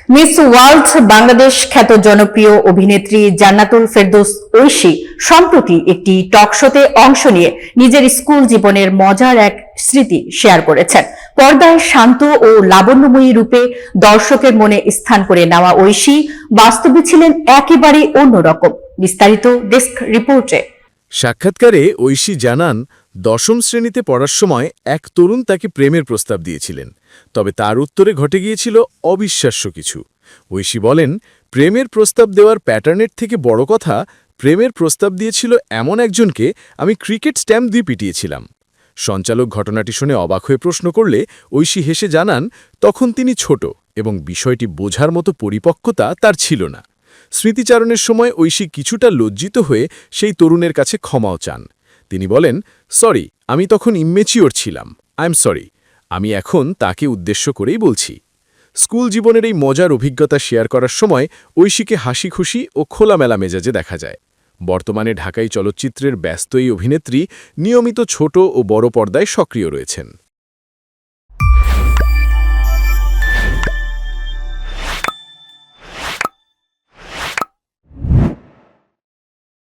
Miss world Bangladesh খ্যাত জনপ্রিয় অভিনেত্রী জান্নাতুল ফেরদৌস ঐশী সম্প্রতি একটি টক শোতে অংশ নিয়ে নিজের স্কুল জীবনের মজার এক স্মৃতি শেয়ার করেছেন। পর্দায় শান্ত ও লাবণ্যময়ী রূপে দর্শকের মনে স্থান করে নেওয়া ঐশী বাস্তবে ছিলেন একেবারে অন্যরকম। বিস্তারিত ডেস্ক রিপোর্টে। সাক্ষাৎকারে ঐশী জানান, দশম শ্রেণীতে পড়ার সময় এক তরুণ তাকে প্রেমের প্রস্তাব দিয়েছিলেন, তবে তার উত্তরে ঘটে গিয়েছিল অবিশ্বাস্য কিছু। ঐশী বলেন, প্রেমের প্রস্তাব দেওয়ার প্যাটার্নের থেকে বড় কথা, প্রেমের প্রস্তাব দিয়েছিল এমন একজনকে আমি ক্রিকেট স্ট্যাম্প দিয়ে পিটিয়েছিলাম। সঞ্চালক ঘটনাটি শুনে অবাক হয়ে প্রশ্ন করলে ঐশী হেসে জানান, তখন তিনি ছোট এবং বিষয়টি বোঝার মতো পরিপক্কতা তার ছিল না। স্মৃতিচারণের সময় ঐশী কিছুটা লজ্জিত হয়ে সেই তরুণের কাছে ক্ষমাও চান। তিনি বলেন, সরি, আমি তখন ইম্মেচিওর ছিলাম, আই এম সরি। আমি এখন তাকে উদ্দেশ্য করেই বলছি। স্কুল জীবনের এই মজার অভিজ্ঞতা শেয়ার করার সময় ঐশীকে হাসি খুশি ও খোলামেলা মেজাজে দেখা যায়। বর্তমানে ঢাকাই চলচ্চিত্রের ব্যস্ত এই অভিনেত্রী নিয়মিত ছোট ও বড় পর্দায় সক্রিয় রয়েছেন।